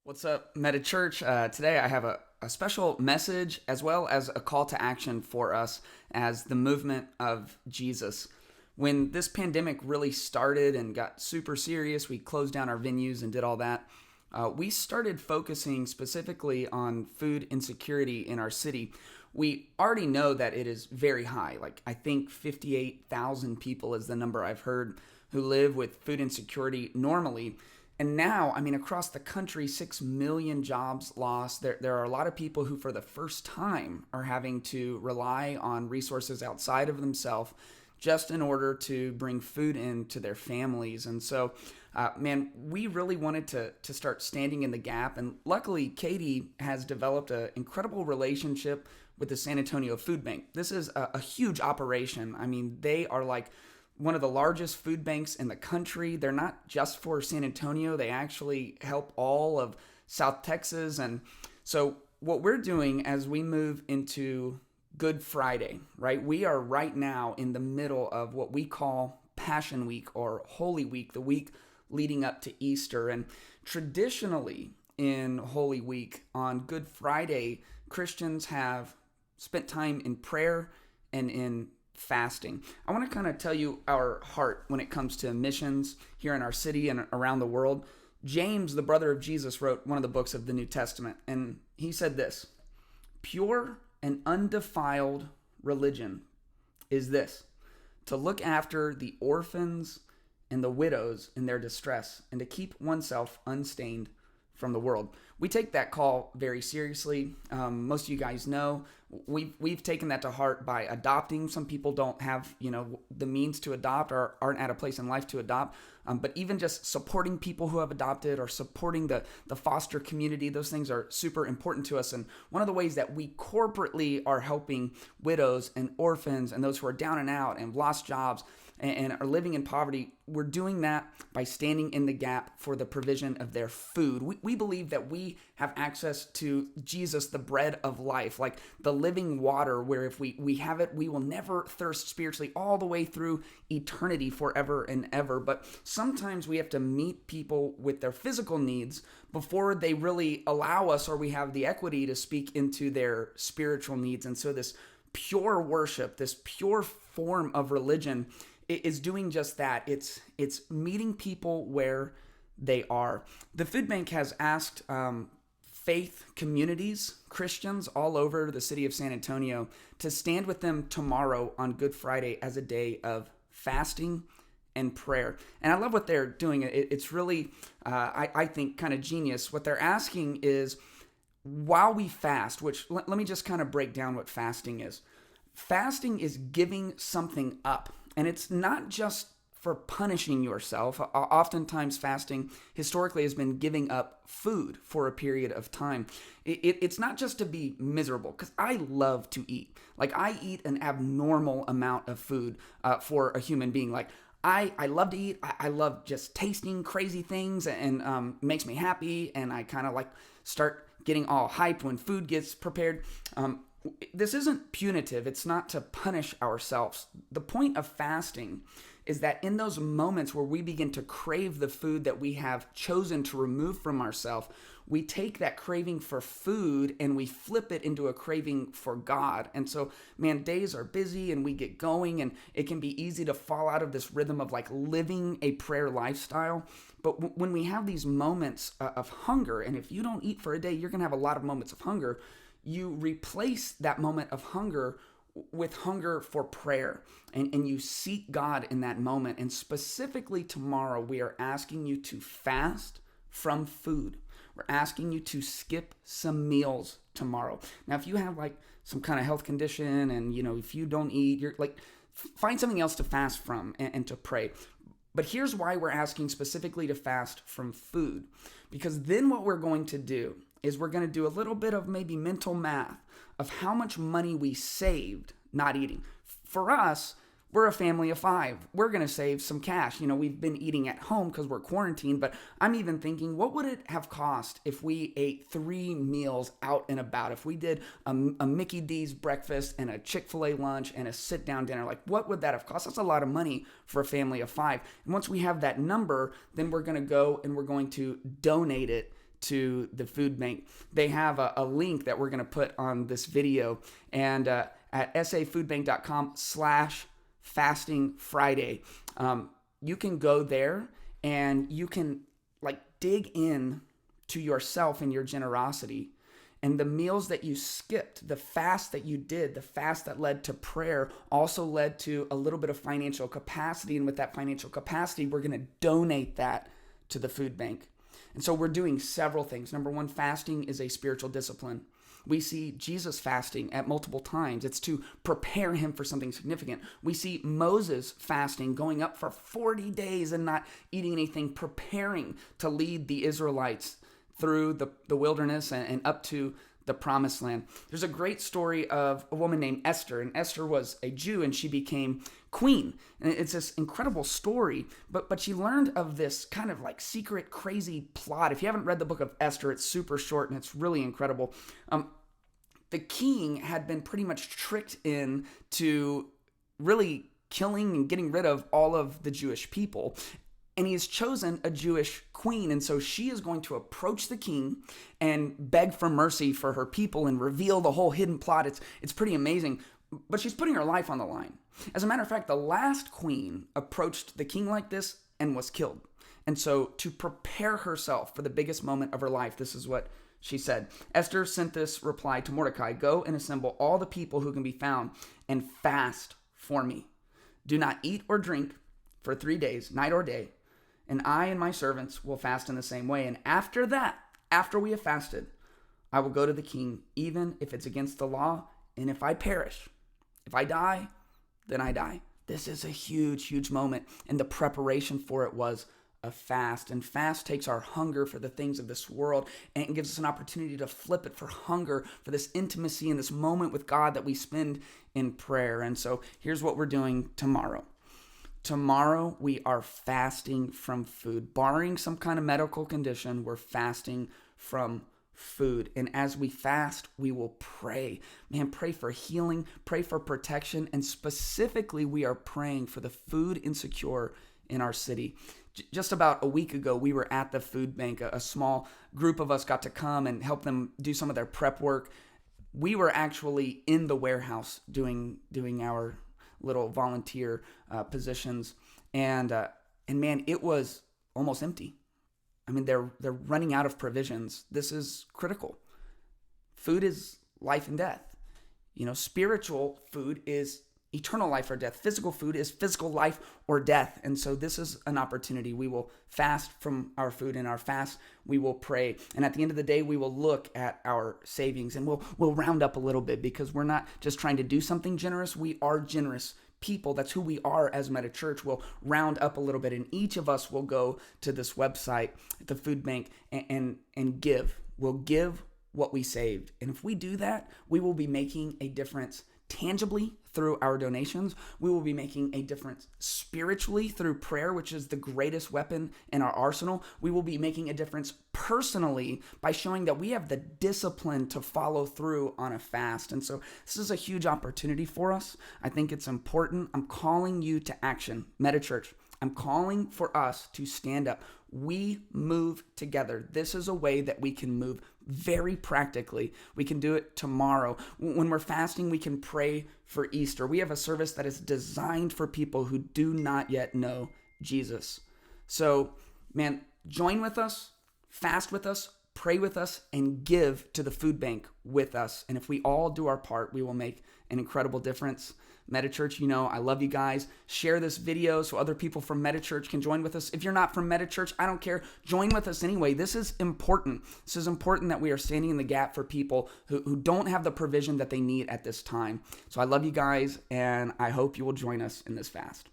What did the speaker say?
What's up, MetaChurch? Today I have a special message as well as a call to action for us as the movement of Jesus. When this pandemic really started and got super serious, we closed down our venues and did all that. We started focusing specifically on food insecurity in our city. We already know that it is very high. Like, I think 58,000 people is the number I've heard who live with food insecurity normally. And now, across the country, 6 million jobs lost. There are a lot of people who, for the first time, are having to rely on resources outside of themselves just in order to bring food in to their families. And so, we really wanted to start standing in the gap. And luckily, Katie has developed an incredible relationship with the San Antonio Food Bank. This is a huge operation. They are like one of the largest food banks in the country. They're not just for San Antonio, they actually help all of South Texas. And so, what we're doing as we move into Good Friday, right? We are right now in the middle of what we call Passion Week or Holy Week, the week leading up to Easter. And traditionally, in Holy Week, on Good Friday, Christians have spent time in prayer and in fasting. I want to kind of tell you our heart when it comes to missions here in our city and around the world. James, the brother of Jesus, wrote one of the books of the New Testament, and he said this: pure and undefiled religion is this, to look after the orphans and the widows in their distress, and to keep oneself unstained from the world. We take that call very seriously. Most of you guys know we've taken that to heart by adopting. Some people don't have the means to adopt or aren't at a place in life to adopt. But even just supporting people who have adopted or supporting the foster community, those things are super important to us. And one of the ways that we corporately are helping widows and orphans and those who are down and out and lost jobs and are living in poverty, we're doing that by standing in the gap for the provision of their food. We believe that we have access to Jesus, the bread of life, like the living water, where if we have it, we will never thirst spiritually all the way through eternity forever and ever. But sometimes we have to meet people with their physical needs before they really allow us, or we have the equity to speak into their spiritual needs. And so this pure worship, this pure form of religion is doing just that. It's meeting people where they are. The food bank has asked faith communities, Christians all over the city of San Antonio, to stand with them tomorrow on Good Friday as a day of fasting and prayer. And I love what they're doing. It's really, I think, kind of genius. What they're asking is, while we fast, which let me just kind of break down what fasting is. Fasting is giving something up. And it's not just for punishing yourself. Oftentimes fasting historically has been giving up food for a period of time. It's not just to be miserable, because I love to eat. Like, I eat an abnormal amount of food for a human being. Like, I love to eat. I love just tasting crazy things, and makes me happy. And I kind of like start getting all hyped when food gets prepared. This isn't punitive. It's not to punish ourselves. The point of fasting is that in those moments where we begin to crave the food that we have chosen to remove from ourselves, we take that craving for food and we flip it into a craving for God. And so, days are busy and we get going, and it can be easy to fall out of this rhythm of like living a prayer lifestyle. But when we have these moments of hunger, and if you don't eat for a day, you're going to have a lot of moments of hunger. You replace that moment of hunger with hunger for prayer, and you seek God in that moment. And specifically tomorrow, we are asking you to fast from food. We're asking you to skip some meals tomorrow. Now, if you have like some kind of health condition and, if you don't eat, you're like, find something else to fast from and to pray. But here's why we're asking specifically to fast from food. Because then what we're going to do is we're going to do a little bit of maybe mental math of how much money we saved not eating. For us, we're a family of 5. We're going to save some cash. We've been eating at home because we're quarantined, but I'm even thinking, what would it have cost if we ate 3 meals out and about? If we did a Mickey D's breakfast and a Chick-fil-A lunch and a sit-down dinner, like, what would that have cost? That's a lot of money for a family of 5. And once we have that number, then we're going to go and we're going to donate it to the food bank. They have a link that we're going to put on this video, and at safoodbank.com/fasting Friday. You can go there and you can dig in to yourself and your generosity. And the meals that you skipped, the fast that you did, the fast that led to prayer also led to a little bit of financial capacity. And with that financial capacity, we're going to donate that to the food bank. And so we're doing several things. Number one, fasting is a spiritual discipline. We see Jesus fasting at multiple times. It's to prepare him for something significant. We see Moses fasting, going up for 40 days and not eating anything, preparing to lead the Israelites through the wilderness and up to the promised land. There's a great story of a woman named Esther, and Esther was a Jew and she became queen. And it's this incredible story, but she learned of this kind of secret, crazy plot. If you haven't read the book of Esther, it's super short and it's really incredible. The king had been pretty much tricked into really killing and getting rid of all of the Jewish people. And he has chosen a Jewish queen. And so she is going to approach the king and beg for mercy for her people and reveal the whole hidden plot. It's pretty amazing. But she's putting her life on the line. As a matter of fact, the last queen approached the king like this and was killed. And so to prepare herself for the biggest moment of her life, this is what she said. Esther sent this reply to Mordecai: "Go and assemble all the people who can be found and fast for me. Do not eat or drink for 3 days, night or day. And I and my servants will fast in the same way. And after that, after we have fasted, I will go to the king, even if it's against the law. And if I perish, if I die, then I die." This is a huge, huge moment. And the preparation for it was a fast. And fast takes our hunger for the things of this world and gives us an opportunity to flip it for hunger for this intimacy and this moment with God that we spend in prayer. And so here's what we're doing tomorrow. Tomorrow, we are fasting from food. Barring some kind of medical condition, we're fasting from food. And as we fast, we will pray. Man, pray for healing, pray for protection, and specifically, we are praying for the food insecure in our city. Just about a week ago, we were at the food bank. A small group of us got to come and help them do some of their prep work. We were actually in the warehouse doing our little volunteer positions, and man, it was almost empty. I mean, they're running out of provisions. This is critical. Food is life and death. Spiritual food is eternal life or death. Physical food is physical life or death. And so this is an opportunity. We will fast from our food. In our fast, we will pray. And at the end of the day, we will look at our savings and we'll round up a little bit, because we're not just trying to do something generous. We are generous people. That's who we are as MetaChurch. We'll round up a little bit, and each of us will go to this website at the food bank and give. We'll give what we saved. And if we do that, we will be making a difference tangibly through our donations. We will be making a difference spiritually through prayer, which is the greatest weapon in our arsenal. We will be making a difference personally by showing that we have the discipline to follow through on a fast. And so this is a huge opportunity for us. I think it's important. I'm calling you to action. MetaChurch, I'm calling for us to stand up. We move together. This is a way that we can move very practically. We can do it tomorrow. When we're fasting, we can pray for Easter. We have a service that is designed for people who do not yet know Jesus. So, man, join with us, fast with us, pray with us, and give to the food bank with us. And if we all do our part, we will make an incredible difference. MetaChurch, I love you guys. Share this video so other people from MetaChurch can join with us. If you're not from MetaChurch, I don't care. Join with us anyway. This is important. This is important that we are standing in the gap for people who don't have the provision that they need at this time. So I love you guys, and I hope you will join us in this fast.